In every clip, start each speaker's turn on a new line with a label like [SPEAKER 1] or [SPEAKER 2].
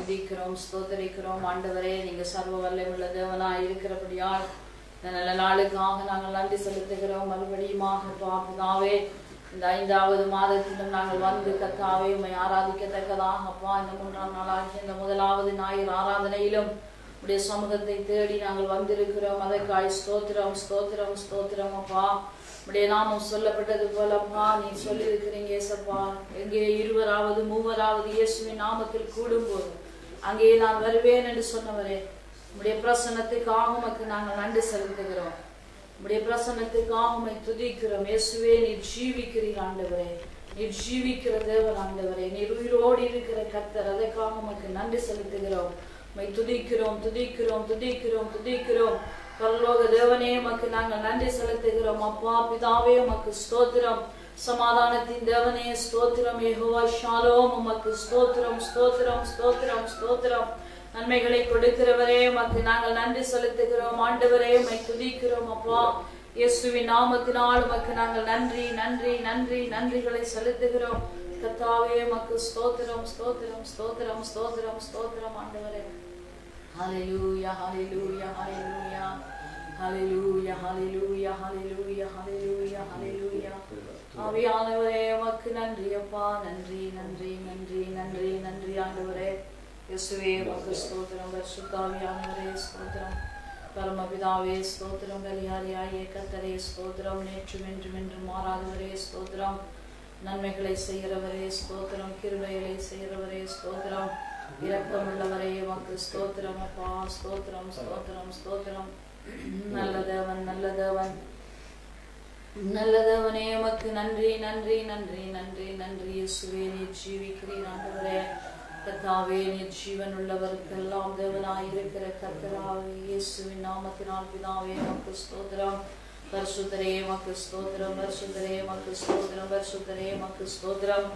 [SPEAKER 1] துதிக்கிறோம், ஸ்தோத்தரிக்கிறோம். ஆண்டவரே, நீங்க சர்வ வல்லமையுள்ள தேவனாய் இருக்கிறபடியால் இந்த நல்ல நாளுக்காக நாங்கள் நன்றி செலுத்துகிறோம். மறுபடியுமாக பிதாவே, இந்த 5வது மாதத்திலும் நாங்கள் வந்து கர்த்தாவே உம்மை ஆராதிக்கத்தக்கதாக அப்பா இந்த 3ஆம் நாளாகிய இந்த முதலாவது ஞாயிறு ஆராதனையிலும் உடைய சமூகத்தை தேடி நாங்கள் வந்திருக்கிறோம். அதற்காய் ஸ்தோத்திரம் ஸ்தோத்திரம் ஸ்தோத்திரம். அப்பா உடைய நாமம் சொல்லப்பட்டது போலப்பா நீ சொல்லியிருக்கிறீங்க ஏசப்பா, எங்கே 2வராவது 3வராவது இயேசுவின் நாமத்தில் கூடும்போது அங்கே நான் வருவேன் என்று சொன்னவரே, உடைய பிரசன்னத்துக்காக உமக்கு நாங்கள் நன்றி செலுத்துகிறோம். உடைய பிரசன்னத்துக்காக உம்மை துதிக்கிறோம். இயேசுவே, நீர் ஜீவிக்கிறீர் ஆண்டவரே, நீர் ஜீவிக்கிற தேவன் ஆண்டவரே, நீர் உயிரோடு இருக்கிற கர்த்தர். அதற்காக உமக்கு நன்றி செலுத்துகிறோம். உம்மை துதிக்கிறோம் துதிக்கிறோம் துதிக்கிறோம் துதிக்கிறோம். பரலோக தேவனே, உமக்கு நாங்கள் நன்றி செலுத்துகிறோம். அப்பா பிதாவே, உமக்கு ஸ்தோத்திரம். சமாதானத்தின் தேவனே ஸ்தோத்திரம். யெகோவா ஷாலோம், உமக்கு ஸ்தோத்திரம் ஸ்தோத்திரம் ஸ்தோத்திரம் ஸ்தோத்திரம். நன்மைகளை கொடுக்கிறவரே, உமக்கு நாங்கள் நன்றி செலுத்துகிறோம். ஆண்டவரே, உம்மை துதிக்கிறோம். அப்பா இயேசுவின் நாமத்தினால் உமக்கு நாங்கள் நன்றி நன்றி நன்றி நன்றிகளை செலுத்துகிறோம். கர்த்தாவே, உமக்கு ஸ்தோத்திரம் ஸ்தோத்திரம் ஸ்தோத்திரம் ஸ்தோத்திரம் ஸ்தோத்திரம். ஆண்டவரே, ஹல்லேலூயா ஹல்லேலூயா ஹல்லேலூயா ஹல்லேலூயா ஹல்லேலூயா ஹல்லேலூயா ஹல்லேலூயா ஹல்லேலூயா. ஆவியானவரே, உமக்கு நன்றி அப்பா, நன்றி நன்றி நன்றி நன்றி நன்றி. ஆண்டவரே இயேசுவே, உமக்கு ஸ்தோத்திரம். பரிசுத்த ஆவியானவரே ஸ்தோத்திரம். பரமபிதாவே ஸ்தோத்திரம். பலியாரியாகிய கர்த்தரே ஸ்தோத்திரம். நேற்றும் என்றும் என்றும் மாறாதவரே ஸ்தோத்திரம். நன்மைகளை செய்கிறவரே ஸ்தோத்திரம். கிருபைகளை செய்கிறவரே ஸ்தோத்திரம். இரக்கமுள்ளவரே உமக்கு ஸ்தோத்திரம் அப்பா, ஸ்தோத்திரம் ஸ்தோத்திரம் ஸ்தோத்திரம். நல்ல தேவன் நல்ல தேவன் நல்ல தேவனே, உமக்கு நன்றி நன்றி நன்றி நன்றி நன்றி. இயேசுவே, நீர் ஜீவிக்கிறீர் ஆண்டவரே. கர்த்தாவே, நீர் ஜீவன் உள்ளவருக்கெல்லாம் தேவனாய் இருக்கிற கர்த்தராவே இயேசுவின் நாமத்தினால் பிதாவே உமக்கு ஸ்தோத்திரம். பரிசுத்தரே உமக்கு ஸ்தோத்திரம். பரிசுத்தரே உமக்கு ஸ்தோத்திரம். பரிசுத்தரே உமக்கு ஸ்தோத்திரம்.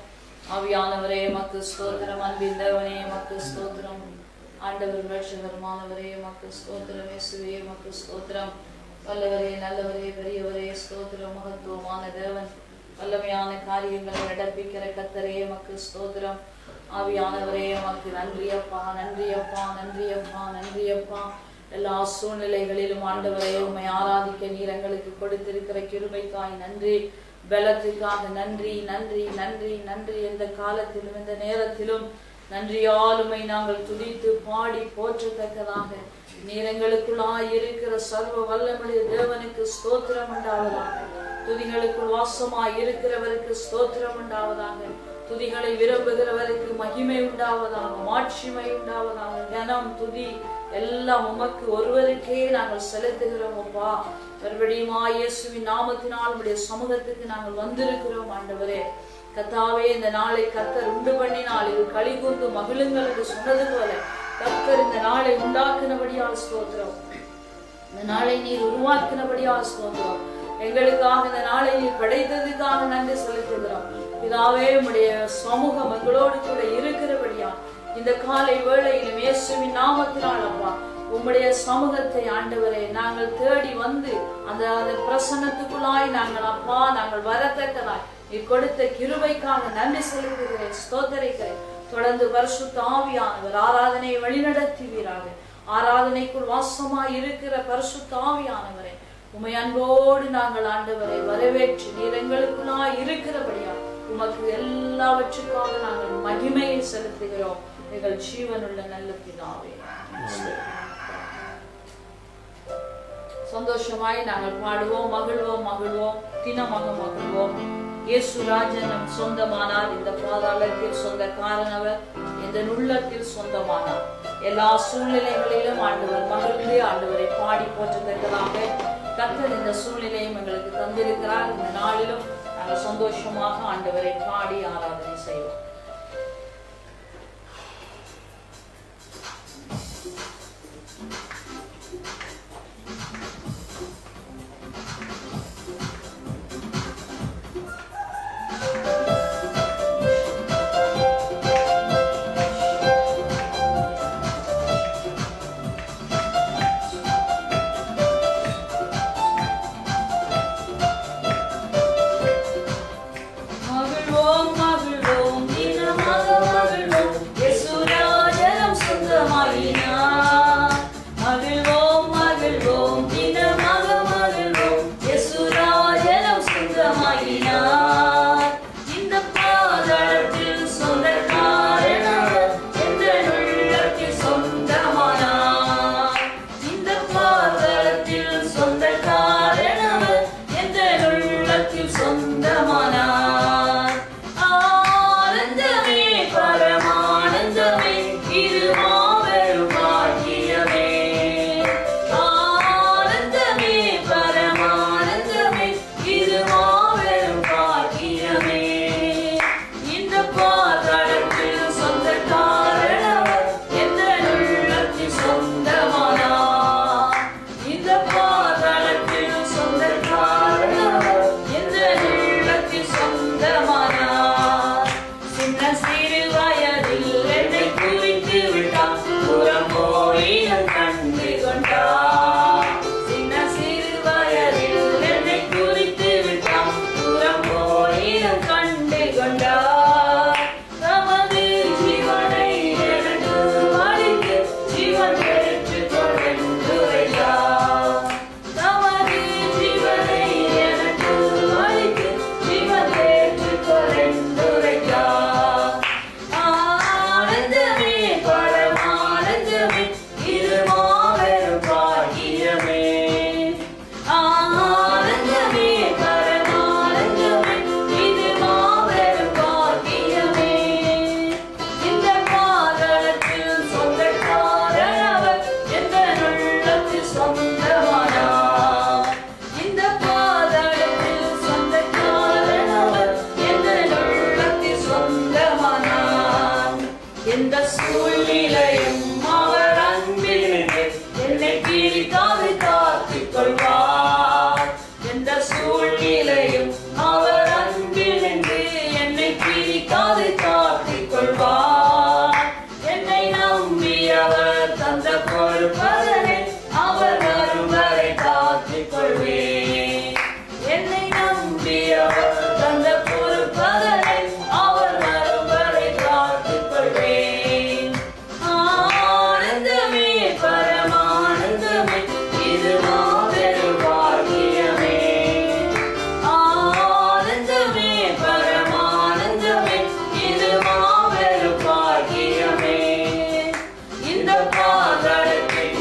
[SPEAKER 1] ஆவியானவரே உமக்கு ஸ்தோத்திரம். அன்பின் தேவனே உமக்கு ஸ்தோத்திரம். ஆண்டவர் ரட்சகருமானவரே உமக்கு ஸ்தோத்திரம். இயேசுவே, உமக்கு ஸ்தோத்திரம். வல்லவரே நல்லவரே பெரியவரே ஸ்தோத்திரம். மகத்துவமான தேவன், வல்லமையான காரியங்களை நடப்பிக்கிற கர்த்தரே உமக்கு ஸ்தோத்திரம். ஆவியானவரே உமக்கு நன்றி அப்பா நன்றி அப்பா நன்றி அப்பா நன்றி அப்பா. எல்லா சூழ்நிலைகளிலும் ஆண்டவரே உம்மை ஆராதிக்க நீர் எங்களுக்கு கொடுத்திருக்கிற கிருபைக்காய் நன்றி. பலத்துக்காக நன்றி நன்றி நன்றி நன்றி. எந்த காலத்திலும் எந்த நேரத்திலும் நன்றியால் உம்மை நாங்கள் துதித்து பாடி போற்றத்தக்கதாக நீர் எங்களுக்குள்ளாய் இருக்கிற சர்வ வல்லமையுள்ள தேவனுக்கு ஸ்தோத்திரம் உண்டாவதாக. துதிகளுக்குள் வாசமாய் இருக்கிறவருக்கு ஸ்தோத்திரம் உண்டாவதாக. துதிகளை விரும்புகிறவருக்கு மகிமை உண்டாவதாக, மாட்சிமை உண்டாவதாக. கனம் துதி எல்லாம் உமக்கு ஒருவருக்கே நாங்கள் செலுத்துகிறோம் அப்பா. மறுபடியும் இயேசுவின் நாமத்தினால் உடைய சமூகத்துக்கு நாங்கள் வந்திருக்கிறோம் ஆண்டவரே. கர்த்தாவே, இந்த நாளை கர்த்தர் உண்டு பண்ணினால் இது களிகூர்ந்து மகிழுங்கள் என்று சொன்னது போல கர்த்தர் இந்த நாளை உண்டாக்கினபடியால் ஸ்தோத்திரம். இந்த நாளை நீர் உருவாக்கினபடியால் ஸ்தோத்திரம். எங்களுக்காக இந்த நாளை நீர் படைத்ததுக்காக நன்றி செலுத்துகிறோம். பிதாவே, உம்முடைய சமூகம் எங்களோடு கூட இருக்கிறபடியா இந்த காலை வேளையிலும் இயேசுவின் நாமத்தினால் அப்பா உம்முடைய சமூகத்தை ஆண்டவரே நாங்கள் தேடி வந்து அந்த பிரசன்னத்துக்குள்ளாய் நாங்கள் அப்பா நாங்கள் வரத்தக்கதாய் நீ கொடுத்த கிருபைக்காக நன்றி செலுத்துகிறேன், ஸ்தோத்தரிக்கிறேன். தொடர்ந்து பரிசுத்த ஆவியானவர் ஆராதனையை வழிநடத்துவீராக. ஆராதனைக்குள் வாசமாய் இருக்கிற பரிசுத்த ஆவியானவரை உம்மை அன்போடு நாங்கள் ஆண்டவரை வரவேற்று நீர் எங்களுக்குள்ளாய் இருக்கிறபடியா உமக்கு எல்லாவற்றுக்காக நாங்கள் மகிமையை செலுத்துகிறோம். எங்கள் ஜீவனுள்ள நல்ல பிதாவே, சந்தோஷமாய் நாங்கள் பாடுவோம், மகிழ்வோம் மகிழ்வோம், தினமாக மகிழ்வோம். இயேசு ராஜன் சொந்தமானார். இந்த பாதாளத்தில் சொந்தக்காரனவர், இந்த உள்ளத்தில் சொந்தமானார். எல்லா சூழ்நிலைகளிலும் ஆண்டவர் மகிழ்ந்து ஆண்டவரை பாடி போற்றத்தக்கதாக கர்த்தர் இந்த சூழ்நிலையும் எங்களுக்கு தந்திருக்கிறார். இந்த நாளிலும் நாங்கள் சந்தோஷமாக ஆண்டவரை பாடி ஆராதனை செய்வோம். மகிழ்வோம் மகிழ்வோம் தந்த பொறுப்பதனை அவர் வரும் வரை காத்துக் கொள்வேன். என்னை நம்பியவர் தந்த பொறுப்பதனை அவர் வரும் வரை காத்துக் கொள்வேன். ஆனந்தமே பரமானந்தமே இது மாபெரும் பாக்கியமே. ஆனந்தமே பரமானந்தமே இது மாபெரும் பாக்கியமே. இந்த பாதத்தில்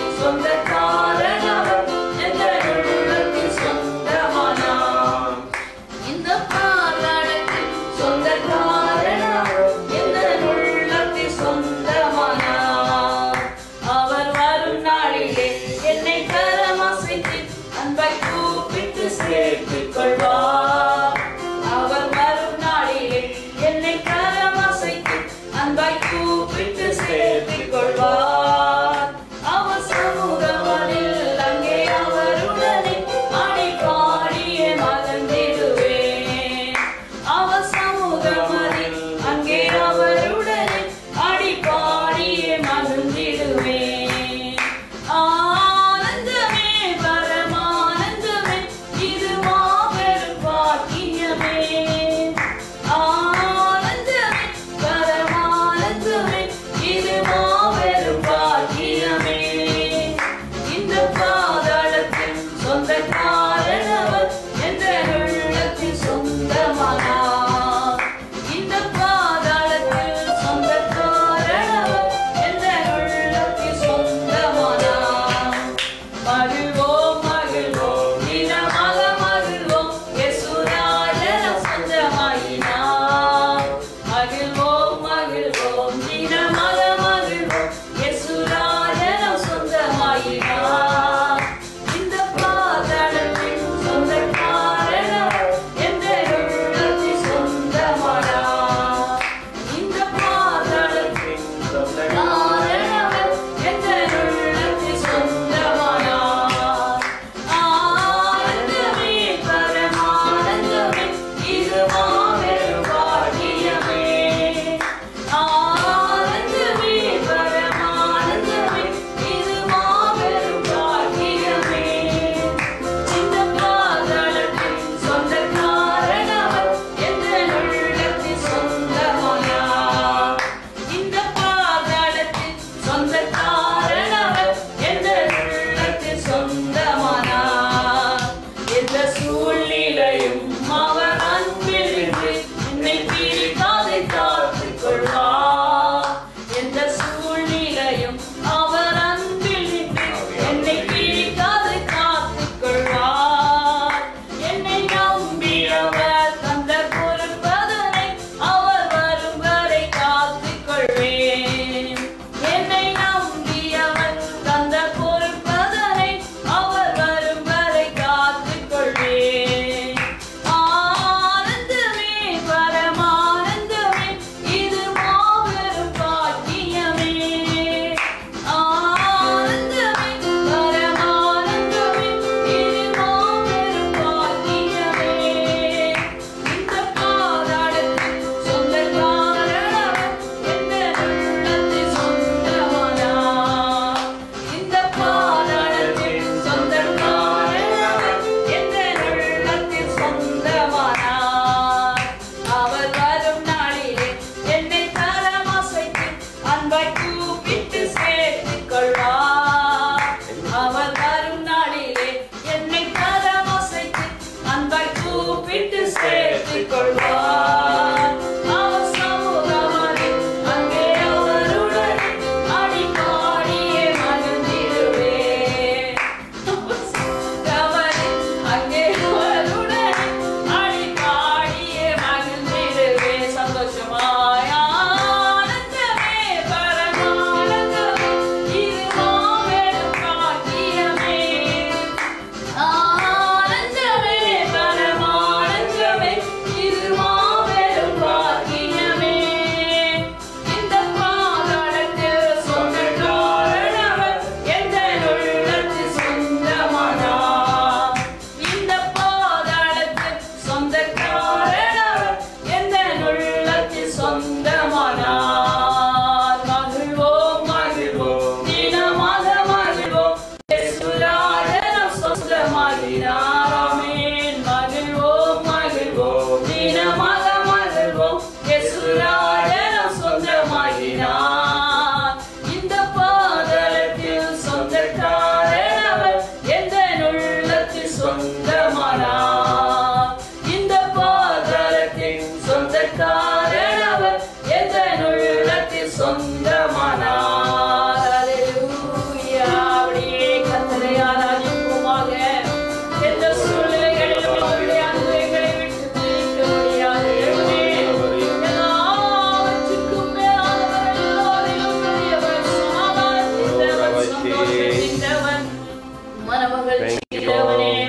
[SPEAKER 1] மகிழ்ச்சியிலே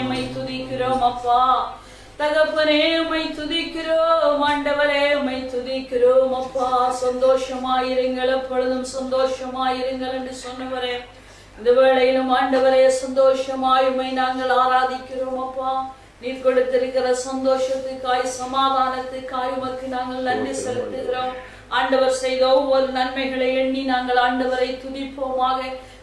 [SPEAKER 1] உம்மை துதிக்கிறோம் அப்பா. தகப்பனே உம்மை துதிக்கிறோம். ஆண்டவரே உம்மை துதிக்கிறோம் அப்பா. சந்தோஷமாயிருங்கள், எப்பொழுதும் சந்தோஷமாயிருங்கள் என்று சொன்னவரே, இந்த வேளையிலும் ஆண்டவரே சந்தோஷமாய் உம்மை நாங்கள் ஆராதிக்கிறோம் அப்பா. நீர் கொடுத்திருக்கிற சந்தோஷத்துக்காய், சமாதானத்துக்காய் உமக்கு நாங்கள் நன்றி செலுத்துகிறோம். ஆண்டவர் செய்த ஒவ்வொரு நன்மைகளை எண்ணி நாங்கள் ஆண்டவரை துதிப்போமாக.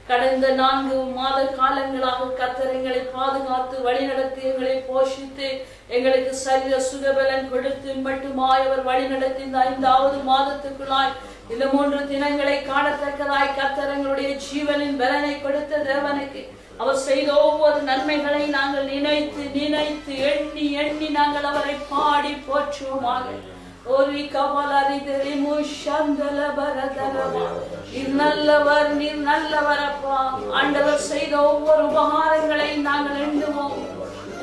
[SPEAKER 1] கடந்த 4 மாத காலங்களாக கர்த்தர் எங்களை பாதுகாத்து வழிநடத்தி எங்களை போஷித்து எங்களுக்கு சரீர சுகபலன் கொடுத்து மட்டுமாய் அவர் வழிநடத்தி இந்த 5வது மாதத்துக்குள்ளாய் இந்த 3 தினங்களை காணத்தக்கதாய் கர்த்தர் எங்களுடைய ஜீவனின் பலனை கொடுத்த தேவனுக்கு அவர் செய்த ஒவ்வொரு நன்மைகளை நாங்கள் நினைத்து நினைத்து எண்ணி எண்ணி நாங்கள் அவரை பாடி போற்றுவோமாக. நல்லவர், நீர் நல்லவர் அப்பா. ஆண்டவர் செய்த ஒவ்வொரு உபகாரங்களை நாங்கள் எண்ணுவோம்.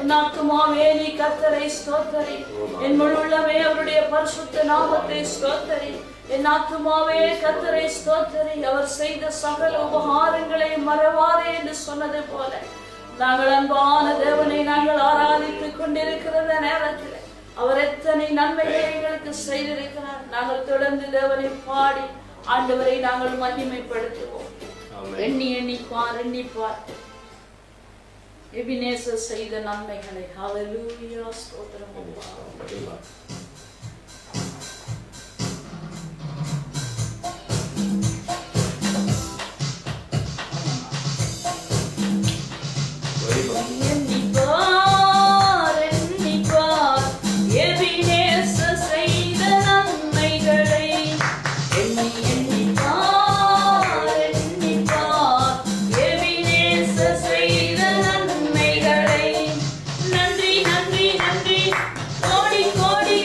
[SPEAKER 1] என் ஆத்துமாவே நீ கர்த்தரை ஸ்தோத்தரி, என் முழு உள்ளமே அவருடைய பரிசுத்த நாமத்தை ஸ்தோத்தரி. என் ஆத்துமாவே கர்த்தரை ஸ்தோத்தரி, அவர் செய்த சகல உபகாரங்களை மறவாதே என்று சொன்னது போல நாங்கள் அன்பான தேவனை நாங்கள் ஆராதித்துக் கொண்டிருக்கிற நேரத்தில் அவர் எத்தனை நன்மைகளை எங்களுக்கு செய்திருக்கிறார். நாங்கள் தொடர்ந்து தேவனை பாடி ஆண்டவரை நாங்கள் மகிமைப்படுத்துவோம். எண்ணி எண்ணிப்பார் எண்ணிப்பார் எபினேசர் செய்த நன்மைகளை. ஹல்லேலூயா, ஸ்தோத்திரம் அப்பா.
[SPEAKER 2] கோடி கோடி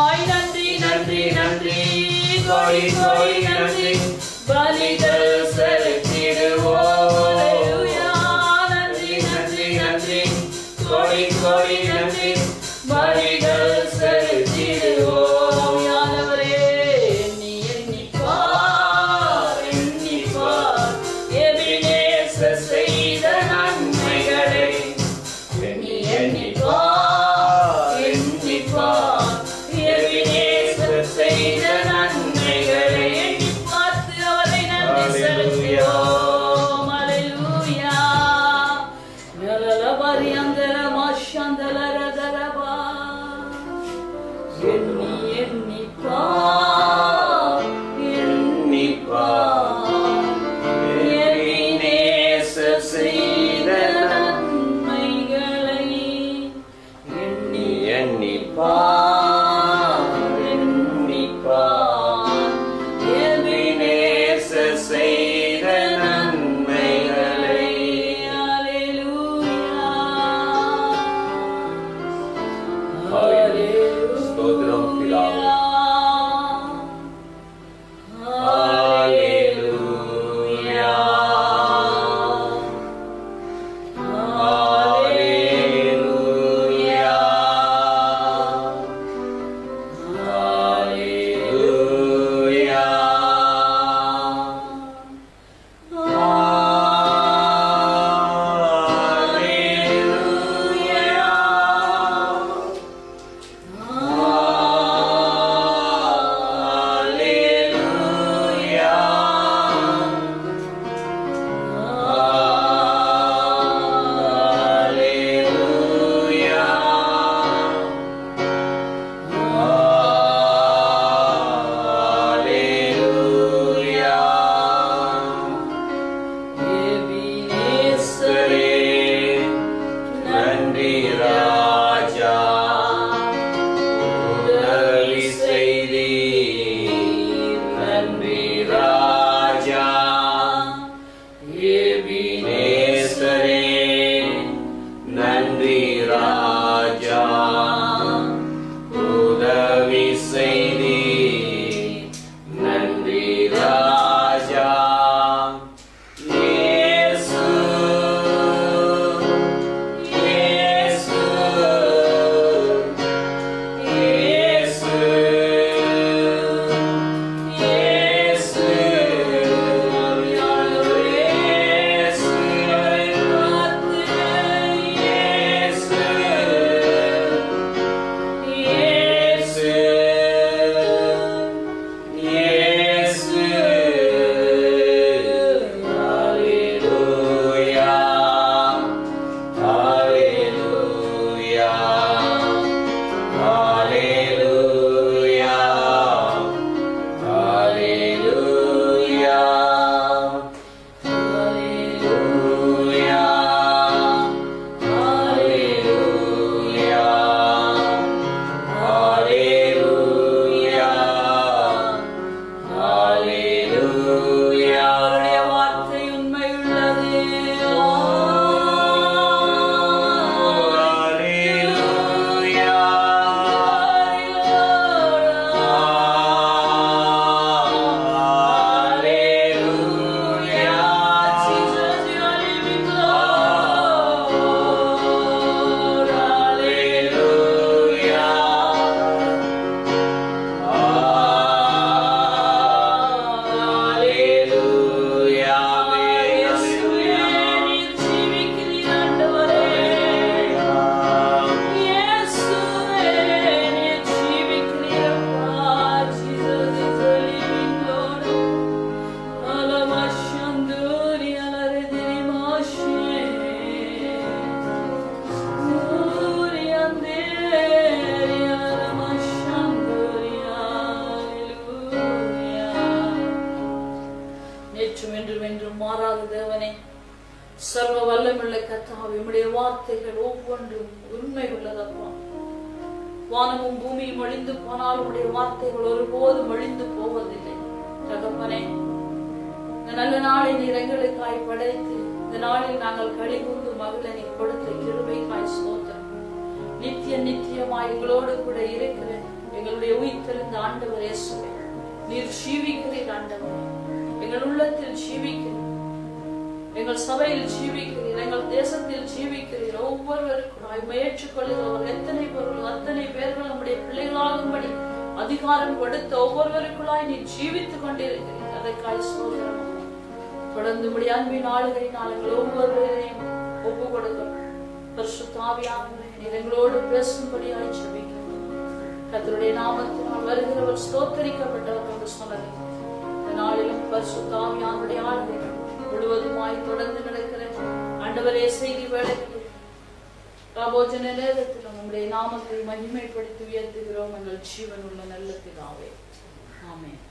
[SPEAKER 1] நன்றி நன்றி நன்றி கோடி கோடி நன்றி பலிகள் செலுத்திடுவோம் நன்றி நன்றி நன்றி கோடி கோடி நன்றி பலிகள் செலுத்திடுவோம் யானவரே எண்ணி எண்ணிப்பார் எண்ணிப்பார் எபினேசர் செய்த நன்மைகளை எண்ணி எண்ணிப்பார் எண்ணிப்பார் எபினேசர் செய்த நன்மைகளை எண்ணி பார்த்து அவரை நன்றி செலுத்துவோம் அல்லேலூயா நலலபரி அந்தர மாஷந்தலரதரபா எண்ணி எண்ணிப்பார் எண்ணிப்பார் எபினேசர் செய்த நன்மைகளை எண்ணி எண்ணிப்பார் எண்ணிப்பார் எபினேசர் செய்த நன்மைகளை அல்லேலூயா
[SPEAKER 2] ஸ்தோத்திரம் பிதாவே.
[SPEAKER 1] ஹல்லேலூயா ஹல்லேலூயா ஹல்லேலூயா நன்றி ராஜா உதவி செய்தீர் நன்றி ராஜா எபினேசரே நன்றி ராஜா உதவி செய்தீர் நன்றி ராஜா இயேசு இயேசு இயேசு இயேசு இயேசு இயேசு இயேசு ஹல்லேலூயா ஹல்லேலூயா ஹல்லேலூயா ஹல்லேலூயா ஹல்லேலூயா ஹல்லேலூயா ஹல்லேலூயா ஹல்லேலூயா அவருடைய வார்த்தை உண்மையுள்ளது ஹல்லேலூயா ஹல்லேலூயா Jesus you are living Lord ஹல்லேலூயா ஹல்லேலூயா இயேசுவே நீர் ஜீவிக்கிறீர் ஆண்டவரே இயேசுவே நீர் ஜீவிக்கிறீர் அப்பா Jesus is a living Lord அலமஷந்தூரி அலரதிரி மாஷே Nouri Andheri அலமஷந்தூரி ஹல்லேலூயா நேற்றும் என்றும் என்றும் மாறாத தேவனே சர்வ வல்லமுள்ள கர்த்தாவே உம்முடைய வார்த்தைகள் ஒவ்வொன்றும் உண்மை உள்ளதப்பா வானமும் பூமியும் அழிந்து போனால் உம்முடைய வார்த்தைகள் ஒருபோதும் அழிந்து போவதில்லை தகப்பனே இந்த நல்ல நாளை நீர் எங்களுக்காய் படைத்து இந்த நாளில் நாங்கள் களிகூர்ந்து மகிழ நீர் கொடுத்த கிருபைக்காய் ஸ்தோத்திரம் நித்திய நித்தியமாய் எங்களோடு கூட இருக்கிற எங்களுடைய உயிர்த்தெழுந்த ஆண்டவர் இயேசுவே, நீர் ஜீவிக்கிறீர் ஆண்டவர். எங்கள் உள்ளத்தில் ஜீவிக்கிறீர், எங்கள் சபையில் ஜீவிக்கிறீர், எங்கள் தேசத்தில் ஜீவிக்கிறீர். ஒவ்வொருவருக்கும் ஏற்றுக்கொள்கிறவர்கள் எத்தனை பேர்கள் அத்தனை பேர்கள் நம்முடைய பிள்ளைகளாகும்படி அதிகாரம் கொடுத்த ஒவ்வொருவருக்குள்ளாய் நீ ஜீவித்துக் கொண்டிருக்கிறீர். அதற்காய் ஸ்தோத்திரம். தொடர்ந்து உம்முடைய அன்பின் ஆளுகையினால் எங்கள் ஒவ்வொருவரையும் ஒப்பு கொடுக்கிறோம். பரிசுத்த ஆவியானவரே, நீர் எங்களோடு பேசும்படியாய் ஜெபிக்கிறோம். கர்த்தருடைய நாமத்தினால் வருகிறவர் ஸ்தோத்தரிக்கப்பட்டவர் என்று சொன்னது இந்த நாளிலும் பரிசுத்த ஆவியானவருடைய ஆளுகை முழுவதுமாய் தொடர்ந்து நடக்கிற ஆண்டவரே செய்தி வேளையில் ராபோஜன நேரத்தில் உம்முடைய நாமத்தை மகிமைப்படுத்தி உயர்த்துகிறோம். எங்கள் ஜீவன் உள்ள நல்ல பிதாவே, ஆமென்.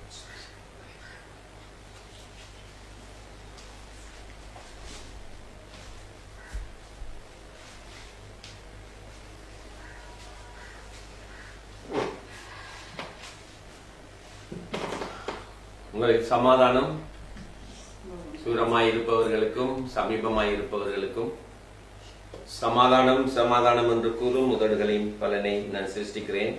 [SPEAKER 2] உங்களுக்கு சமாதானம். தூரமாய் இருப்பவர்களுக்கும் சமீபமாய் இருப்பவர்களுக்கும் சமாதானம் சமாதானம் என்று கூறும் உதடுகளின் பலனை நான் சிருஷ்டிக்கிறேன்.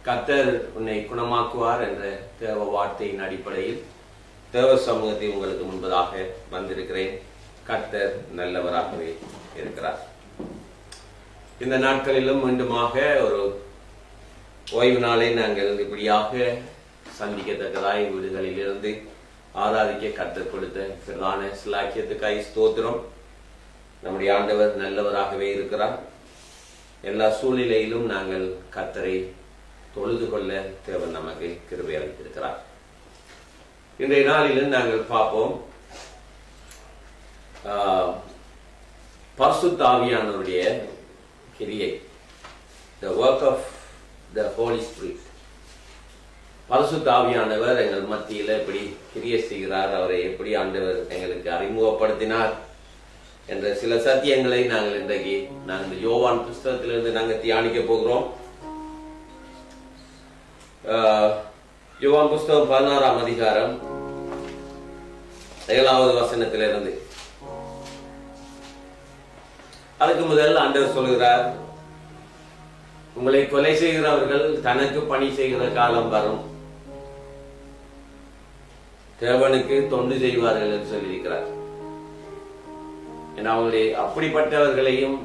[SPEAKER 2] கர்த்தர் உன்னை குணமாக்குவார் என்ற தேவ வார்த்தையின் அடிப்படையில் தேவ சமூகத்தை உங்களுக்கு முன்பதாக வந்திருக்கிறேன். கர்த்தர் நல்லவராகவே இருக்கிறார். இந்த நாட்களிலும் மீண்டுமாக ஒரு ஓய்வு நாளை நாங்கள் இப்படியாக சந்திக்கத்தக்கதாய் வீடுகளில் இருந்து ஆராதிக்க கர்த்தர் கொடுத்த பிரதான சிலாக்கியத்துக்காய் ஸ்தோத்திரம். நம்முடைய ஆண்டவர் நல்லவராகவே இருக்கிறார். எல்லா சூழ்நிலையிலும் நாங்கள் கர்த்தரை தொழுது கொள்ள தேவன் நமக்கு கிருபை அளித்திருக்கிறார். இன்றைய நாளிலும் நாங்கள் பார்ப்போம், பரிசுத்த ஆவியானவருடைய கிரியை, the work of the Holy Spirit. பரிசுத்த ஆவியானவர் எங்கள் மத்தியில எப்படி கிரியை செய்கிறார், அவரை எப்படி ஆண்டவர் எங்களுக்கு அறிமுகப்படுத்தினார் என்ற சில சத்தியங்களை நாங்கள் இன்றைக்கு நாங்கள் யோவான் புஸ்தகத்திலிருந்து நாங்கள் தியானிக்க போகிறோம். யோவான் புஸ்தகம் 16ஆம் அதிகாரம் 7வது வசனத்திலிருந்து. அதுக்கு முதல் ஆண்டவர் சொல்கிறார், உங்களை கொலை செய்கிறவர்கள் தனக்கு பணி செய்கிற காலம் வரும், தேவனுக்கு தொண்டு செய்வார்கள் என்று சொல்லியிருக்கிறார். அவங்களுடைய அப்படிப்பட்டவர்களையும்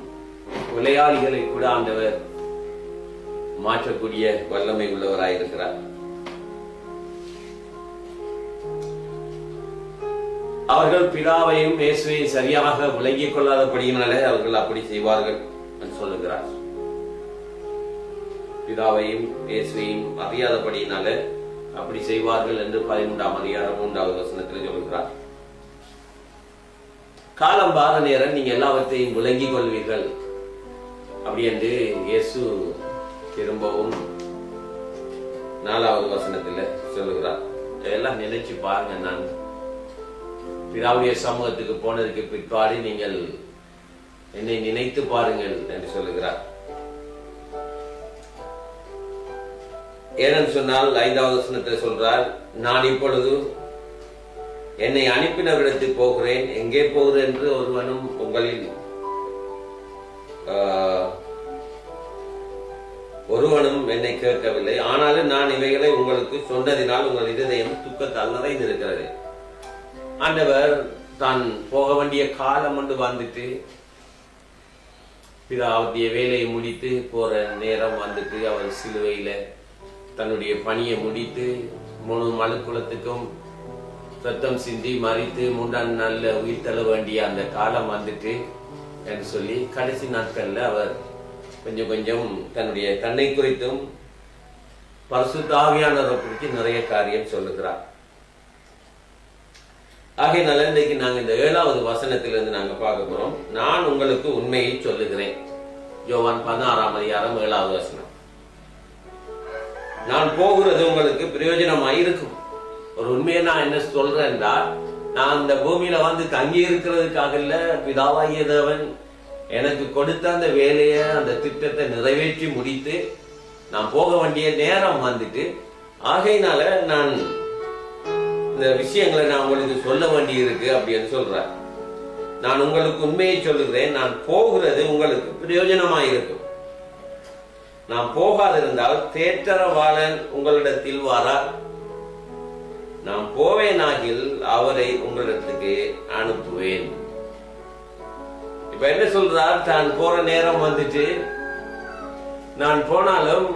[SPEAKER 2] கொலையாளிகளை கூட ஆண்டவர் மாற்றக்கூடிய வல்லமை உள்ளவராயிருக்கிறார். அவர்கள் பிதாவையும் இயேசுவையும் சரியாக விளங்கிக் கொள்ளாதபடியினாலே அவர்கள் அப்படி செய்வார்கள் என்று சொல்லுகிறார். பிதாவையும் இயேசுவையும் அறியாதபடியினாலே அப்படி செய்வார்கள் என்று 13ஆம் அதிகாரம் 3வது வசனத்தில் சொல்கிறார். காலம் வார நேரம் நீங்க எல்லாவற்றையும் விளங்கிக் கொள்வீர்கள் அப்படி என்று இயேசு திரும்பவும் 4வது வசனத்தில் சொல்லுகிறார். எல்லாம் நினைச்சு பாருங்க, நான் பிதாவுடைய சமூகத்துக்கு போனதுக்கு பிற்பாடு நீங்கள் என்னை நினைத்து பாருங்கள் என்று சொல்லுகிறார். ஏனென்று சொன்னால் 5வது வசனத்தில் சொல்றார், நான் இப்பொழுது என்னை அனுப்பினவிடத்தில் போகிறேன், எங்கே போகிறேன் என்று ஒருவனும் உங்களில் ஒருவனும் என்னை கேட்கவில்லை. ஆனாலும் நான் இவைகளை உங்களுக்கு சொன்னதினால் உங்கள் இதயம் துக்கத்தால் நிறைந்திருக்கிறது. ஆண்டவர் தான் போக வேண்டிய காலம் ஒன்று வந்துட்டு, பிதாவுடைய வேலையை முடித்து போற நேரம் வந்துட்டு, அவர் சிலுவையில தன்னுடைய பணியை முடித்து 3 மலுக்குலத்துக்கும் ரத்தம் சிந்தி மறித்து 3ஆம் நாள்ல உயிர் தள்ள வேண்டிய அந்த காலம் வந்துட்டு என்று சொல்லி கடைசி நாட்கள்ல அவர் கொஞ்சம் கொஞ்சம் தன்னுடைய தன்னை குறித்தும் பரிசுத்த ஆவியானவரை குறித்து நிறைய காரியம் சொல்லுகிறார். ஆகையினால இன்றைக்கு நாங்க இந்த 7வது வசனத்திலிருந்து நாங்க பார்க்க போறோம். நான் உங்களுக்கு உண்மையை சொல்லுகிறேன். யோவான் 16ஆம் அதிகாரம் 7வது வசனம். நான் போகிறது உங்களுக்கு பிரயோஜனமாய் இருக்கும். ஒரு உண்மையை நான் என்ன சொல்றேன்டா, நான் அந்த பூமியில வந்து தங்கி இருக்கிறதுக்காக இல்ல, பிதாவாகிய தேவன் எனக்கு கொடுத்த அந்த வேலையை அந்த திட்டத்தை நிறைவேற்றி முடித்து நான் போக வேண்டிய நேரம் வந்துட்டு, ஆகையினால நான் இந்த விஷயங்களை நான் உங்களுக்கு சொல்ல வேண்டி இருக்கு அப்படின்னு சொல்றேன். நான் உங்களுக்கு உண்மையை சொல்லுகிறேன், நான் போகிறது உங்களுக்கு பிரயோஜனமாயிருக்கும். நாம் போகாதிருந்தால் தேற்றரவாளன் உங்களிடத்தில் வாரார். நான் போவேனாகில் அவரை உங்களிடத்துக்கு அனுப்புவேன். இப்ப என்ன சொல்றார்? தான் போற நேரம் வந்துட்டு, நான் போனாலும்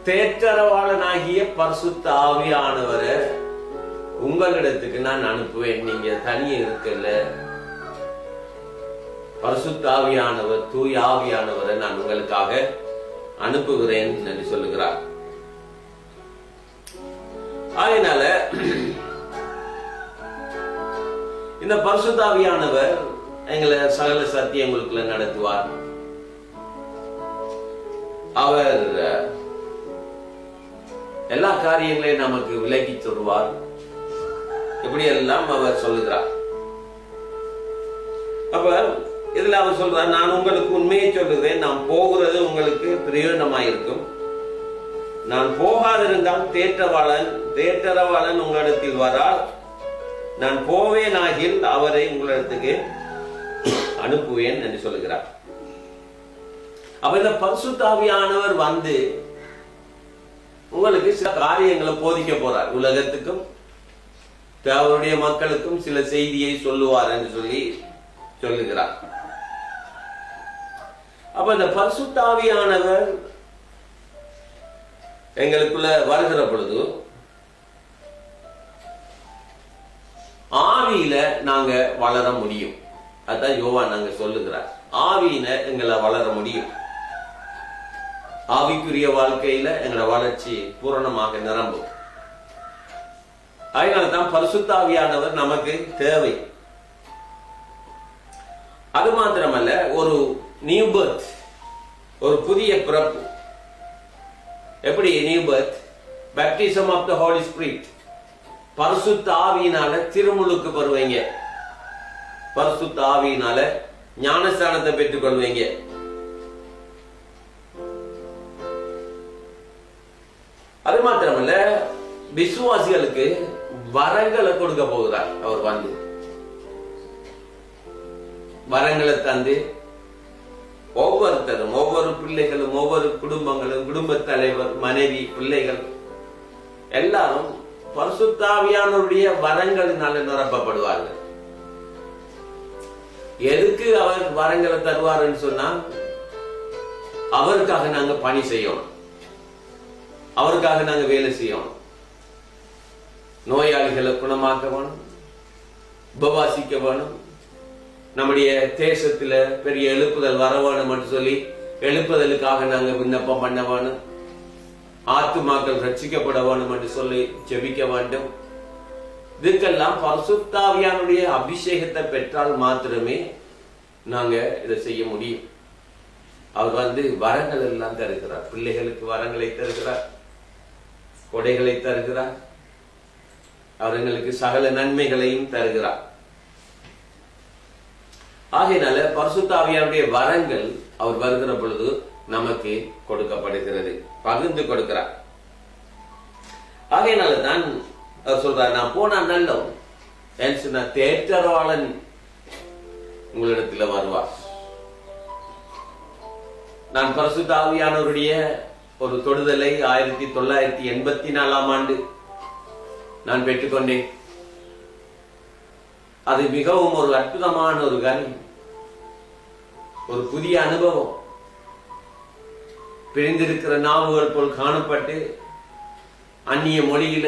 [SPEAKER 2] தேற்றரவாளனாகிய பரிசுத்த ஆவியானவரை உங்களிடத்துக்கு நான் அனுப்புவேன். நீங்க தனியே இருக்கல, பரிசுத்த ஆவியானவர், தூய ஆவியானவரை நான் உங்களுக்காக அனுப்புகிறேன் என்று சொல்லுகிறார். அதனால இந்த பரிசுத்த ஆவியானவர் எங்களை சகல சத்தியங்களுக்குள்ள நடத்துவார். அவர் எல்லா காரியங்களையும் நமக்கு விலக்கி சொல்வார். இப்படி எல்லாம் அவர் சொல்லுகிறார். அப்ப இதுல அவர் சொல்றார், நான் உங்களுக்கு உண்மையை சொல்லுகிறேன், நான் போகிறது உங்களுக்கு பிரயோஜனமாயிருக்கும். நான் போகாதிருந்தால் தேற்றரவாளன் உங்களிடத்தில் வரால். நான் போவேனாகில் அவரை உங்களிடத்துக்கு அனுப்புவேன் என்று சொல்லுகிறார். அப்ப இந்த பரிசுத்த ஆவியானவர் வந்து உங்களுக்கு சில காரியங்களை போதிக்க போறார். உலகத்துக்கும் அவருடைய மக்களுக்கும் சில செய்தியை சொல்லுவார் என்று சொல்லுகிறார். அப்ப இந்த பரிசுத்த ஆவியானவர் எங்களுக்குள்ள வருகிற பொழுது ஆவியில நாங்க வளர முடியும். அதான் யோவான் நாங்க சொல்லுகிறார், ஆவியில எங்களை வளர முடியும். ஆவிக்குரிய வாழ்க்கையில எங்களோட வளர்ச்சி பூரணமாக நிரம்பும். அதனால்தான் பரிசுத்த ஆவியானவர் நமக்கு தேவை. அது மாத்திரமல்ல, ஒரு நியூ பர்த், ஒரு புதிய பிறப்பு. எப்படி new birth? Baptism of the Holy Spirit, பரிசுத்த ஆவியினால திருமுழுக்கு பெறுவீங்க, பரிசுத்த ஆவியினால ஞானஸ்தானத்தை பெற்றுக் கொள்வீங்க. அது மாத்திரமல்ல, விசுவாசிகளுக்கு வரங்களை கொடுக்க போகிறார். அவர் வந்து வரங்களை தந்து ஒவ்வொருத்தரும், ஒவ்வொரு பிள்ளைகளும், ஒவ்வொரு குடும்பங்களும், குடும்ப தலைவர், மனைவி, பிள்ளைகள் எல்லாரும் பரிசுத்த ஆவியானவருடைய வரங்களினால நிரப்பப்படுவார்கள். எதுக்கு அவர் வரங்களை தருவார்னு சொன்னா, அவருக்காக நாங்க பணி செய்யணும், அவருக்காக நாங்க வேலை செய்யணும். நோயாளிகளை குணமாக்க வேணும், உபவாசிக்க வேணும், நம்முடைய தேசத்துல பெரிய எழுப்புதல் வர வேணும் என்று சொல்லி எழுப்புதலுக்காக நாங்க விண்ணப்பம் பண்ண வேணும், ஆத்துமாக்கள் ரட்சிக்கப்பட வேணும் என்று சொல்லி ஜெபிக்க வேண்டும். இதுக்கெல்லாம் பரிசுத்த ஆவியானுடைய அபிஷேகத்தை பெற்றால் மாத்திரமே நாங்க இதை செய்ய முடியும். அவர் வந்து வரங்கள் எல்லாம் தருகிறார். பிள்ளைகளுக்கு வரங்களை தருகிறார், கொடைகளை தருகிறார், அவர்களுக்கு சகல நன்மைகளையும் தருகிறார். ஆகையினால பரிசுத்த ஆவியானுடைய வரங்கள் அவர் வருகிற பொழுது நமக்கு கொடுக்கப்படுகிறது, பகிர்ந்து கொடுக்கிறார். ஆகையினால தான் அவர் சொல்றார், நான் போனா நல்லவன், தேற்றரவாளன் உங்களிடத்துல வருவார். நான் பரிசுத்த ஆவியானவருடைய ஒரு தொடுதலை 1984 நான் பெற்றுக்கொண்டேன். அது மிகவும் ஒரு அற்புதமான ஒரு காரியம், ஒரு புதிய அனுபவம். பிரிந்திருக்கிற நாவுகள் போல் காணப்பட்டு அந்நிய மொழியில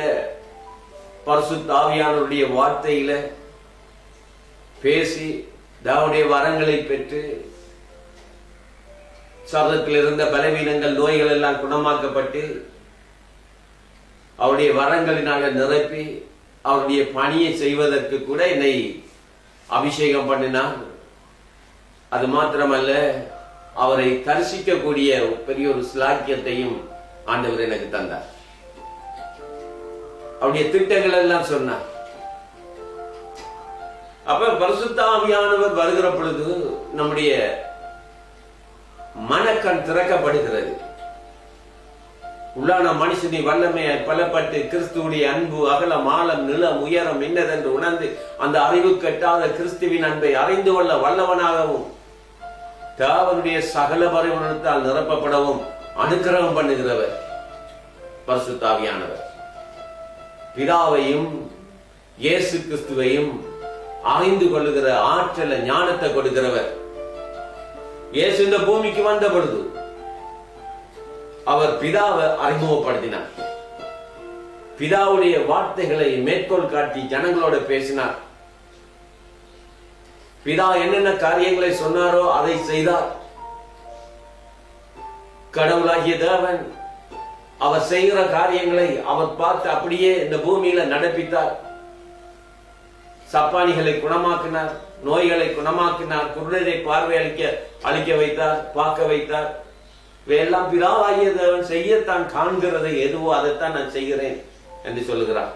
[SPEAKER 2] பரிசுத்த ஆவியானவருடைய வார்த்தையில பேசி தேவனுடைய வரங்களை பெற்று சரீரத்தில் இருந்த பலவீனங்கள், நோய்கள் எல்லாம் குணமாக்கப்பட்டு அவருடைய வரங்களினால நிரப்பி அவருடைய பணியை செய்வதற்கு கூட என்னை அபிஷேகம் பண்ணினார். அது மாத்திரமல்ல, அவரை தரிசிக்கக்கூடிய பெரிய ஒரு ஸ்லாக்கியத்தையும் ஆண்டவர் எனக்கு தந்தார். அவருடைய திட்டங்கள் எல்லாம் சொன்னார். அப்ப பரிசுத்த ஆவியானவர் வருகிற பொழுது நம்முடைய மனக்கண் திறக்கப்படுகிறது. உள்ளான மனுஷனை வல்லமையை பலப்பட்டு கிறிஸ்துவுடைய அன்பு அகலம் ஆழம் நிலம் உயரம் என்னதென்று உணர்ந்து அந்த அறிவு கட்டாத கிறிஸ்துவின் அன்பை அறிந்து கொள்ள வல்லவனாகவும் தேவனுடைய சகல பரிமாணத்தால் நிரப்பப்படவும் அனுக்கிரகம் பண்ணுகிறவர் பரிசுத்த ஆவியானவர். பிதாவையும் இயேசு கிறிஸ்துவையும் அறிந்து கொள்ளுகிற ஆற்றல ஞானத்தை கொடுக்கிறவர். இயேசு இந்த பூமிக்கு வந்த பொழுது அவர் பிதாவை அறிமுகப்படுத்தினார். பிதாவுடைய வார்த்தைகளை மேற்கோள் காட்டி ஜனங்களோட பேசினார். பிதா என்னென்ன காரியங்களை சொன்னாரோ அதை செய்தார். கடவுளாகிய தேவன் அவர் செய்கிற காரியங்களை அவர் பார்த்து அப்படியே இந்த பூமியில நடப்பித்தார். சப்பானிகளை குணமாக்கினார், நோய்களை குணமாக்கினார், குருடரை பார்வை அளிக்க வைத்தார், பார்க்க வைத்தார். இவையெல்லாம் பிதாவாகிய தேவன் செய்யத்தான் காண்கிறது எதுவோ அதைத்தான் நான் செய்கிறேன் என்று சொல்லுகிறார்.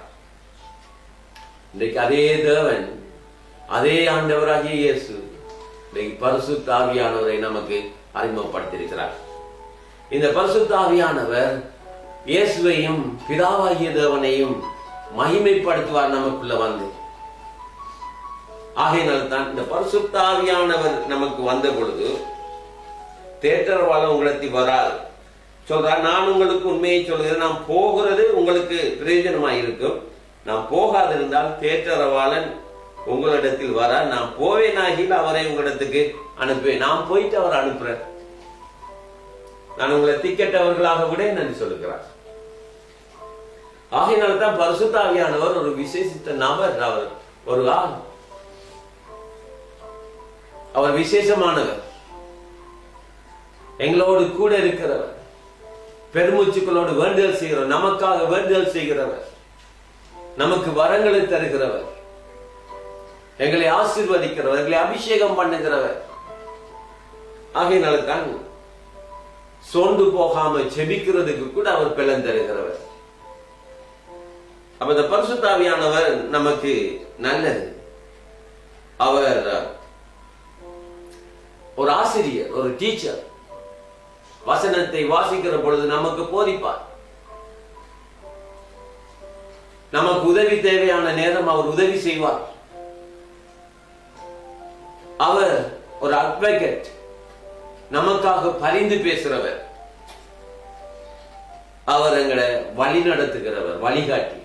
[SPEAKER 2] இன்றைக்கு அதே தேவன், அதே ஆண்டவராகிய இயேசு இன்றைக்கு பரிசுத்த ஆவியானவரை நமக்கு அறிமுகப்படுத்தியிருக்கிறார். இந்த பரிசுத்த ஆவியானவர் இயேசுவையும் பிதாவாகிய தேவனையும் மகிமைப்படுத்துவார் நமக்குள்ள வந்து. ஆகையினால் தான் இந்த பரிசுத்த ஆவியானவர் நமக்கு வந்த பொழுது தேற்றரவாள உங்களிடத்தில் வராது சொல்றார். நான் உங்களுக்கு உண்மையை சொல்கிறேன், நான் போகிறது உங்களுக்கு பிரயோஜனமாய் இருக்கும். நான் போகாதிருந்தால் தேற்றரவாளன் உங்களிடத்தில் வர, நான் போவேனாகில் அவரை உங்களிடத்துக்கு அனுப்புவேன். நான் போயிட்டு அவர் அனுப்புறேன், நான் உங்களை திக்கெட்டவர்களாக விட என்று சொல்லுகிறார். ஆகையினால்தான் பரிசுத்த ஆவியானவர் ஒரு விசேஷித்த நபர். அவர் ஒரு ஆள், அவர் விசேஷமானவர், எங்களோடு கூட இருக்கிறவர், பெருமூச்சுக்களோடு வேண்டுதல் செய்கிறவர், நமக்காக வேண்டுதல் செய்கிறவர், நமக்கு வரங்களை தருகிறவர், எங்களை ஆசீர்வதிக்கிறவர், எங்களை அபிஷேகம் பண்ணுகிறவர். ஆகையினால்தான் சோர்ந்து போகாம செபிக்கிறதுக்கு கூட அவர் பலன் தருகிறவர். அப்ப இந்த பரிசுத்த ஆவியானவர் நமக்கு நல்லது. அவர் ஒரு ஆசிரியர், ஒரு டீச்சர். வசனத்தை வாசிக்கிற பொழுது நமக்கு போதிப்பார். நமக்கு உதவி தேவையான நேரம் அவர் உதவி செய்வார். அவர் ஒரு அட்வொகேட், நமக்காக பரிந்து பேசுறவர். அவர் எங்களை வழி நடத்துகிறவர், வழிகாட்டி.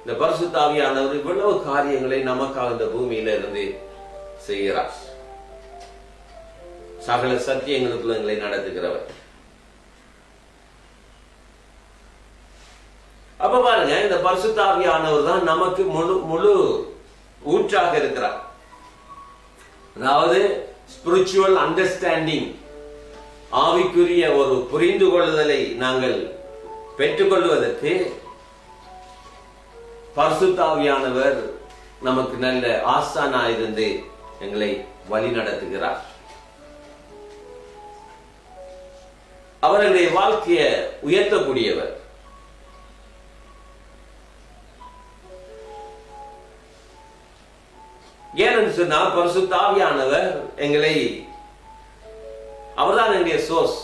[SPEAKER 2] இந்த பரிசுத்த ஆவியானவர் இவ்வளவு காரியங்களை நமக்காக இந்த பூமியில இருந்து செய்கிறார். சகல சத்தியங்களுக்குள்ள எங்களை நடத்துகிறவர். அப்ப பாருங்க, இந்த பரிசுத்த ஆவியானவர் தான் நமக்கு முழு ஊற்றாக இருக்கிறார். அதாவது ஸ்பிரிச்சுவல் அண்டர்ஸ்டாண்டிங், ஆவிக்குரிய ஒரு புரிந்து கொள்ளுதலை நாங்கள் பெற்றுக்கொள்வதற்கு பரிசுத்த ஆவியானவர் நமக்கு நல்ல ஆசானா இருந்து எங்களை வழி நடத்துகிறார். அவர்களுடைய வாழ்க்கையை உயர்த்தக்கூடியவர். ஏன்னு சொன்னா பரிசுத்த ஆவியானவர் எங்களை, அவர்தான் எங்களுடைய சோர்ஸ்,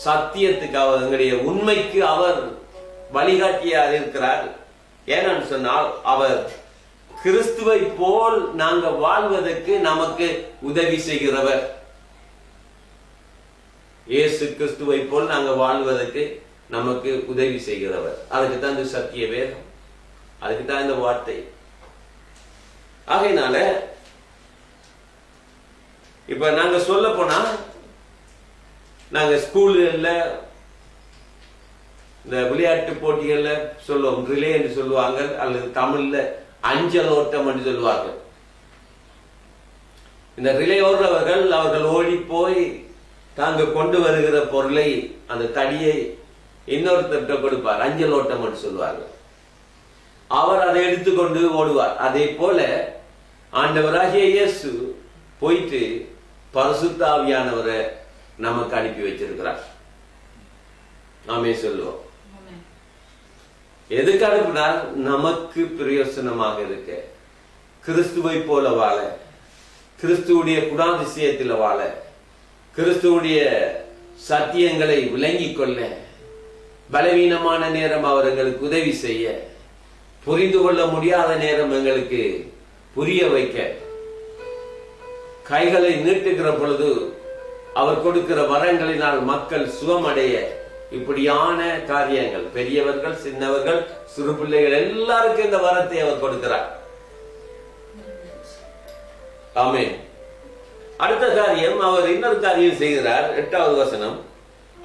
[SPEAKER 2] சத்தியத்துக்கு, அவர் எங்களுடைய உண்மைக்கு அவர் வழிகாட்டியாக இருக்கிறார். ஏன்னு சொன்னால் அவர் கிறிஸ்துவை போல் நாங்க வாழ்வதற்கு நமக்கு உதவி செய்கிறவர். இயேசு கிறிஸ்துவை போல் நாங்க வாழ்வதற்கு நமக்கு உதவி செய்கிறவர். அதுக்கு தான் இந்த சத்திய வேதம், அதுக்கு தான் இந்த வார்த்தை. ஆகையினால இப்ப நாங்க சொல்ல போனா, நாங்க ஸ்கூல்ல இந்த விளையாட்டு போட்டிகள்ல சொல்லுவோம், ரிலே என்று சொல்லுவாங்க, அல்லது தமிழ்ல அஞ்சல் ஓட்டம் என்று சொல்லுவாங்க. இந்த ரிலே ஓடுறவர்கள் அவர்கள் ஓடி போய் தாங்க கொண்டு வருகிற பொருளை, அந்த தடியை இன்னொருத்தர்கிட்ட கொடுப்பார், அஞ்சல் ஓட்டம் என்று சொல்லுவாங்க. அவர் அதை எடுத்துக்கொண்டு ஓடுவார். அதே போல ஆண்டவராகிய இயேசு போயிட்டு பரிசுத்த ஆவியானவரை நமக்கு அனுப்பி வச்சிருக்கிறார். நாமே சொல்லுவோம், எதுக்கு அனுப்பினார்? நமக்கு பிரயோசனமாக இருக்க, கிறிஸ்துவை போல வாழ, கிறிஸ்துவுடைய குணாதிசயத்தில் வாழ, கிறிஸ்துவுடைய சத்தியங்களை விளங்கிக் கொள்ள, பலவீனமான நேரம் அவர் எங்களுக்கு உதவி செய்ய, புரிந்து கொள்ள முடியாத நேரம் எங்களுக்கு புரிய வைக்க, கைகளை நீட்டுகிற பொழுது அவர் கொடுக்கிற வரங்களினால் மக்கள் சுகமடைய இப்படியான காரியங்கள், பெரியவர்கள், சின்னவர்கள், சிறு பிள்ளைகள் எல்லாருக்கும் இந்த வரத்தை அவர் கொடுக்கிறார். ஆமென். அடுத்த காரியம், அவர் இன்னொரு காரியம் செய்கிறார். 8வது வசனம்,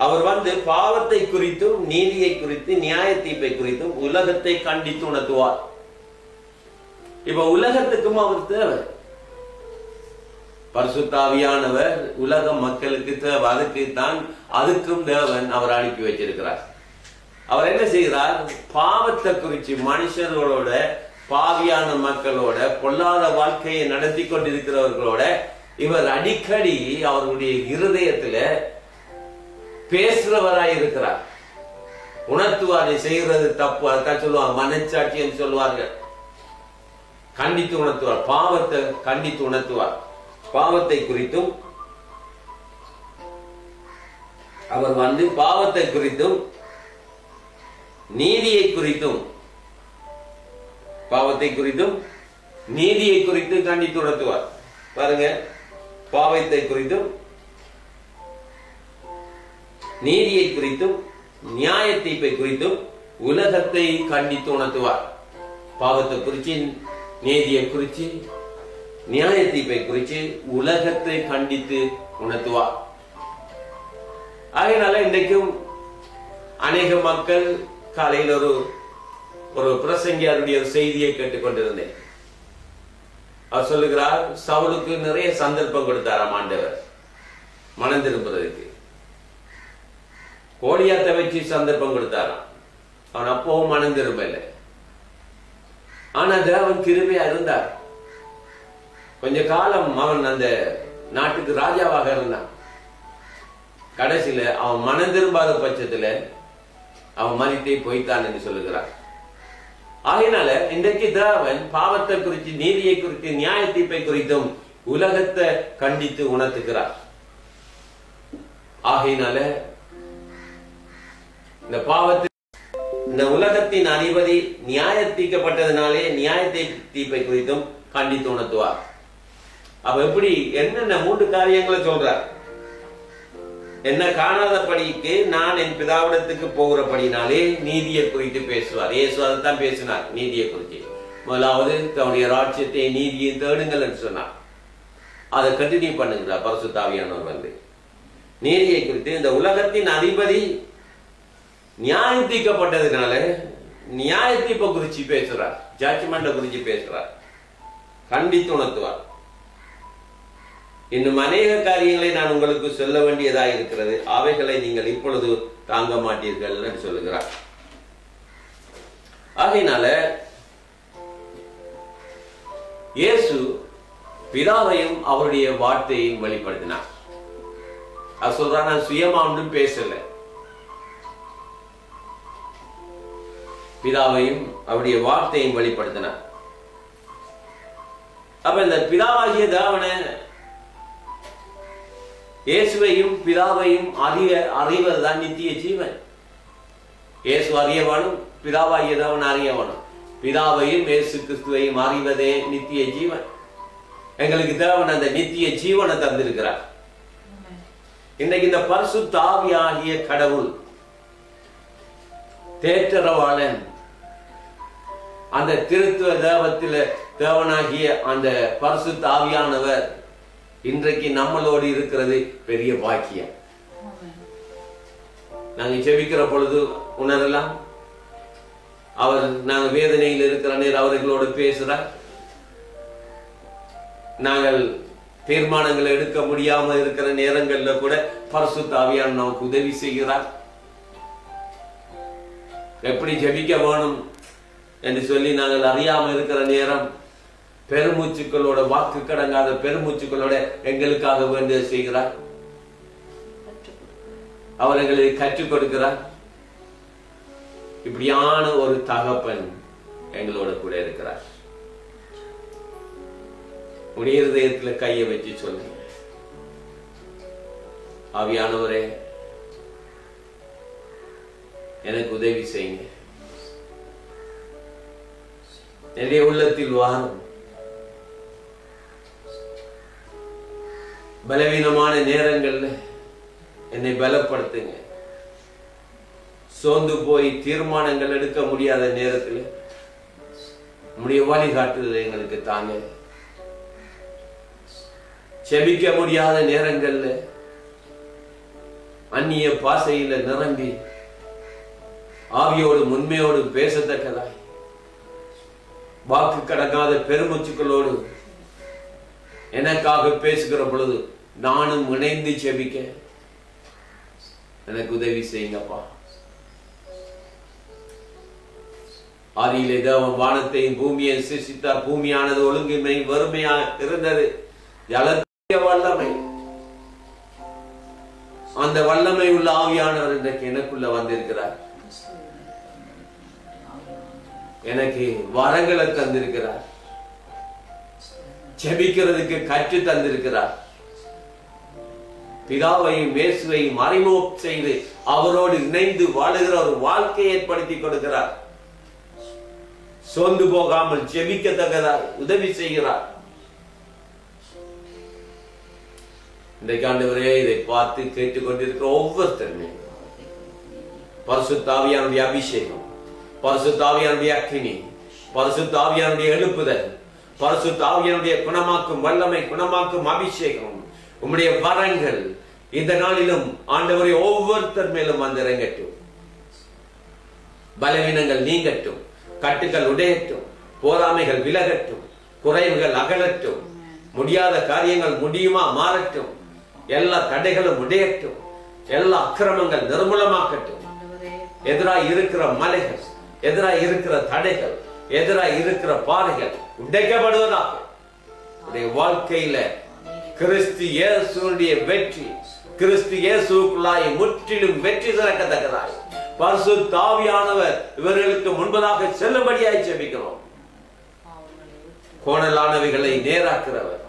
[SPEAKER 2] அவர் பாவத்தை குறித்தும் நீதியை குறித்து நியாய தீர்ப்பை குறித்தும் உலகத்தை கண்டித்து உணர்த்துவார். இப்ப உலகத்துக்கும் அவர் தேவை. பரிசுத்த ஆவியானவர் உலக மக்களுக்கு தேவை. அதுக்கும் தேவன் அவர் அனுப்பி வச்சிருக்கிறார். அவர் என்ன செய்கிறார்? பாவத்தை குறித்து மனுஷர்களோட, பாவியான மக்களோட, பொல்லாத வாழ்க்கையை நடத்தி கொண்டிருக்கிறவர்களோட இவர் அடிக்கடி அவர்களுடைய இருதயத்துல பேசுறவராயிருக்கிறார். உணர்த்துவார், செய்கிறது தப்பு. அதுக்காக சொல்லுவாங்க மனச்சாட்சி என்று சொல்லுவார்கள். கண்டித்து உணர்த்துவார், பாவத்தை கண்டித்து உணர்த்துவார். பாவத்தை குறித்தும் அவர் பாவத்தை குறித்தும் நீதியை குறித்தும், பாவத்தை குறித்தும் நீதியை குறித்து கண்டித்து உணர்த்துவார். பாருங்க, பாவத்தை குறித்தும் நீதியை குறித்தும் நியாய தீர்ப்பை குறித்தும் உலகத்தை கண்டித்து உணர்த்துவார். பாவத்தை குறித்து, நீதியை குறித்து, நியாய தீர்ப்பை குறித்து உலகத்தை கண்டித்து உணர்த்துவார். ஆகையினால இன்றைக்கும் அநேக மக்கள் காலையில் ஒரு பிரசங்கியாருடைய செய்தியை கேட்டுக்கொண்டிருந்தேன். அவர் சொல்லுகிறார், சவுலுக்கு நிறைய சந்தர்ப்பம் கொடுத்தாராம் ஆண்டவர் மனம் திரும்புறதுக்கு. கோலியாத்தை வச்சு சந்தர்ப்பம் கொடுத்தாராம். அவன் அப்பவும் மனம் திரும்பல. ஆனா தேவன் கிருபையா இருந்தார். கொஞ்ச காலம் அவன் அந்த நாட்டுக்கு ராஜாவாக இருந்தான். கடைசியில அவன் மனம் திரும்பாத பட்சத்துல அவன் மறித்தே போய்த்தான் என்று சொல்லுகிறார். ஆகையினால இன்றைக்கு தேவன் பாவத்தை குறித்து, நீதியை குறித்து, நியாய தீர்ப்பை குறித்தும் உலகத்தை கண்டித்து உணர்த்துகிறார். ஆகையினால இந்த பாவத்தை, இந்த உலகத்தின் அதிபதி நியாய தீர்க்கப்பட்டதுனாலே நியாய தீர்ப்பை குறித்தும் கண்டித்து உணர்த்துவார். அவ எப்படி என்னென்ன 3 காரியங்களை சொல்றார்? என்ன காணாதபடிக்கு நான் என் பிதாவிடத்துக்கு போகிறபடினாலே நீதியை குறித்து பேசுவார். இயேசு அதைத்தான் பேசினார், நீதியை குறித்து. முதலாவது தன்னுடைய ராஜ்யத்தை நீதியை தேடுங்கள் என்று சொன்னார். அதை கண்டினியூ பண்ணுகிறார் பரிசுத்த ஆவியானவர். நீதியை குறித்து, இந்த உலகத்தின் அதிபதி நியாயம் தீர்க்கப்பட்டதுனால நியாய தீர்ப்பை குறித்து பேசுறார், ஜட்ஜ்மெண்ட்டை குறித்து பேசுறார், கண்டித்து உணர்த்துவார். இன்னும் அநேக காரியங்களை நான் உங்களுக்கு சொல்ல வேண்டியதாக இருக்கிறது, அவைகளை நீங்கள் இப்பொழுது தாங்க மாட்டீர்கள் என்று சொல்லுகிறார். ஆகையினால இயேசு பிதாவையும் அவருடைய வார்த்தையையும் வெளிப்படுத்தினார். அவர் சொல்றார், நான் சுயமா ஒன்றும் பேசல, பிதாவையும் அவருடைய வார்த்தையும் வெளிப்படுத்தினார். அப்ப இந்த பிதாவாகிய தேவனை, இயேசுவையும் பிதாவையும் அறிவதுதான் நித்திய ஜீவன். இயேசு அறியவனும் பிதாவாகிய தேவன் அறியவனும், பிதாவையும் இயேசு கிறிஸ்துவையும் அறிவதே நித்திய ஜீவன். எங்களுக்கு தேவன் அந்த நித்திய ஜீவனை தந்திருக்கிறார். இன்னைக்கு இந்த பரிசுத்த ஆவியாகிய கடவுள், தேற்றரவாளன், அந்த திருத்துவ தேவனாகிய அந்த பரிசுத்த ஆவியானவர் இன்றைக்கு நம்மளோடு இருக்கிறது பெரிய பாக்கியம். நாங்க ஜெபிக்கிற பொழுது உணரலாம், அவர் நாங்கள் வேதனையில் இருக்கிற நேரம் அவர்களோடு பேசுறார். நாங்கள் தீர்மானங்களை எடுக்க முடியாமல் இருக்கிற நேரங்கள்ல கூட பரிசுத்த ஆவியானவர் நமக்கு உதவி செய்கிறார். எப்படி ஜெபிக்க வேணும் என்று சொல்லி நாங்கள் அறியாமல் இருக்கிற நேரம் பெருமூச்சுக்களோட, வாக்கு கடங்காத பெருமூச்சுக்களோட எங்களுக்காக வேண்டிய செய்கிறார். அவர் எங்களுக்கு கற்றுக் கொடுக்கிறார். இப்படியான ஒரு தகப்பன் எங்களோட கூட இருக்கிறார். உடைய இருதயத்துல கையை வச்சு சொல்லுங்க, ஆவியானவரே எனக்கு உதவி செய்யுங்க, என்னுடைய உள்ளத்தில் வாரும், பலவீனமான நேரங்கள்ல என்னை பலப்படுத்துங்க. சோர்ந்து போய் தீர்மானங்கள் எடுக்க முடியாத நேரத்தில் நம்முடைய வழிகாட்டுதல் எங்களுக்கு தாங்க. செபிக்க முடியாத நேரங்கள்ல அந்நிய பாசையில நிரம்பி ஆவியோடு உண்மையோடு பேசத்தக்கதாய் வாக்கு கடக்காத பெருமூச்சுக்களோடு எனக்காக பேசுகிற பொழுது நானும் இணைந்து செபிக்க எனக்கு உதவி செய்யுங்கப்பா. ஆதியிலே தேவன் வானத்தையும் பூமியை சிருஷ்டித்தார். பூமியானது ஒழுங்கின்மை வறுமையாக இருந்தது. ஜலத்திய வல்லமை, அந்த வல்லமை உள்ள ஆவியானவர் இன்றைக்கு எனக்குள்ள வந்திருக்கிறார். எனக்கு வரங்களை தந்திருக்கிறார். ஜெபிக்கிறதுக்கு கற்று தந்திருக்கிறார். பிதாவையும் இயேசுவையும் அறிமுகம் செய்து அவரோடு இணைந்து வாழுகிற ஒரு வாழ்க்கையை ஏற்படுத்தி கொடுக்கிறார். சோர்ந்து போகாமல் ஜெபிக்கத்தக்கதாய் உதவி செய்கிறார். இன்றைக்கு ஆண்டவரே இதை பார்த்து கேட்டுக்கொண்டிருக்கிற ஒவ்வொருத்தருமே பரிசுத்த ஆவியானுடைய அபிஷேகம், பரிசுத்த ஆவியானுடைய அக்கினி, பரிசுத்த ஆவியானுடைய எழுப்புதல், பரிசுத்த ஆவியானுடைய குணமாக்கும் வல்லமை, குணமாக்கும் அபிஷேகம், உம்முடைய வரங்கள் இந்த நாளிலும் ஆண்டவரை ஒவ்வொருத்தர் மேலும் வந்து இறங்கட்டும். பலவீனங்கள் நீங்கட்டும், கட்டுகள் உடையட்டும், போராமைகள் விலகட்டும், குறைவுகள் அகலட்டும், முடியாத காரியங்கள் முடியுமா மாறட்டும், எல்லா தடைகளும் உடையட்டும், எல்லா அக்கிரமங்கள் நிர்மூலமாக்கட்டும். எதிராய் இருக்கிற மலைகள், எதிராய் இருக்கிற தடைகள், எதிராய் இருக்கிற பாறைகள் உடைக்கப்படுவதாக உடைய வாழ்க்கையில கிறிஸ்து இயேசுடைய வெற்றி, கிறிஸ்து இயேசுக்குள்ளாய் முற்றிலும் வெற்றி சிறக்கத்தக்கதாய் பரிசுத்த ஆவியானவர் இவர்களுக்கு முன்பதாக செல்லும்படியாய் ஜெபிக்கிறோம். கோணலானவைகளை நேராக்குறவர்,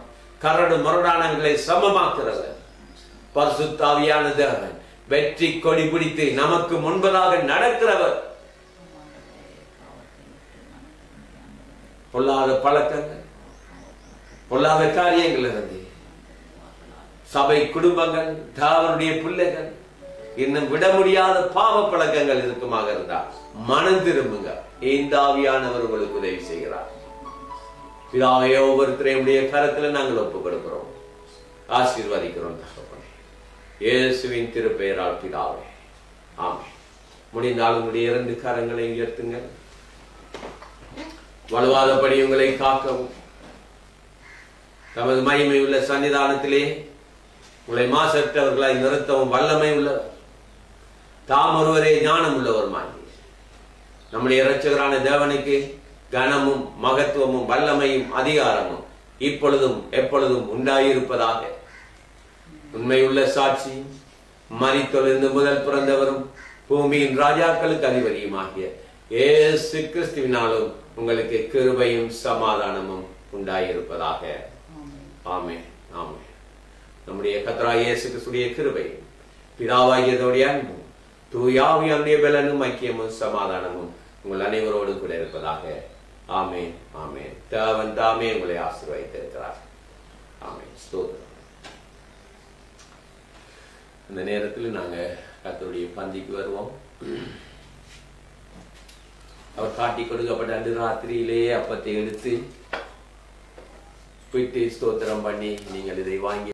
[SPEAKER 2] கரடு முரடானவைகளை சமமாக்குறவர் பரிசுத்த ஆவியான தேவன், வெற்றி கொடி பிடித்து நமக்கு முன்பதாக நடக்கிறவர். பொல்லாத பழக்கங்கள், பொல்லாத காரியங்கள் இருந்து சபை குடும்பங்கள், தாவனுடைய பிள்ளைகள் இன்னும் விட முடியாத பாவ பழக்கங்கள் இருக்குமாக இருந்தால் மனம் திரும்புங்க. இந்த ஆவியானவர் உங்களுக்கு உதவி செய்கிறார். பிதாவே, ஒவ்வொருத்தரையுடைய கரத்துல நாங்கள் ஒப்புக் கொடுக்கிறோம், ஆசீர்வதிக்கிறோம். இயேசுவின் திருப்பெயரால் பிதாவே, ஆமென். முடிந்தால் உங்களுடைய 2 கரங்களை உயர்த்துங்க. வலுவாதபடி உங்களை காக்கவும், தமது மகிமை உள்ள சன்னிதானத்திலே உங்களை மாசற்றவர்களாய் நிறுத்தவும் வல்லமை உள்ளவர், தாம் ஒருவரே ஞானம் உள்ளவருமாய் நம்முடைய இரட்சகரான தேவனுக்கு கனமும் மகத்துவமும் வல்லமையும் அதிகாரமும் இப்பொழுதும் எப்பொழுதும் உண்டாயிருப்பதாக. உண்மையுள்ள சாட்சி, மரித்தொழிந்து முதல் பிறந்தவரும் பூமியின் ராஜாக்களுக்கு அதிபதியுமாகிய இயேசு கிறிஸ்துவினாலும் உங்களுக்கு கிருபையும் சமாதானமும் உண்டாயிருப்பதாக. ஆமென், ஆமென். நம்முடைய கர்த்தராகிய இயேசு கிறிஸ்துவின் கிருபையும் பிதாவாகியவருடைய அன்பும் தூய ஆவியானுடைய பலனும் ஐக்கியமும் சமாதானமும் உங்கள் அனைவரோடு கூட இருப்பதாக. ஆமென், ஆமென். தேவன் தாமே உங்களை ஆசீர்வதித்திருக்கிறார். ஆமென், ஸ்தோத்திரம். இந்த நேரத்தில் நாங்க கர்த்தருடைய பந்திக்கு வருவோம். அவர் காட்டி கொடுக்கப்பட்ட அன்று ராத்திரியிலே அப்பத்தை எடுத்து பிட்டு ஸ்தோத்திரம் பண்ணி நீங்கள் இதை வாங்கி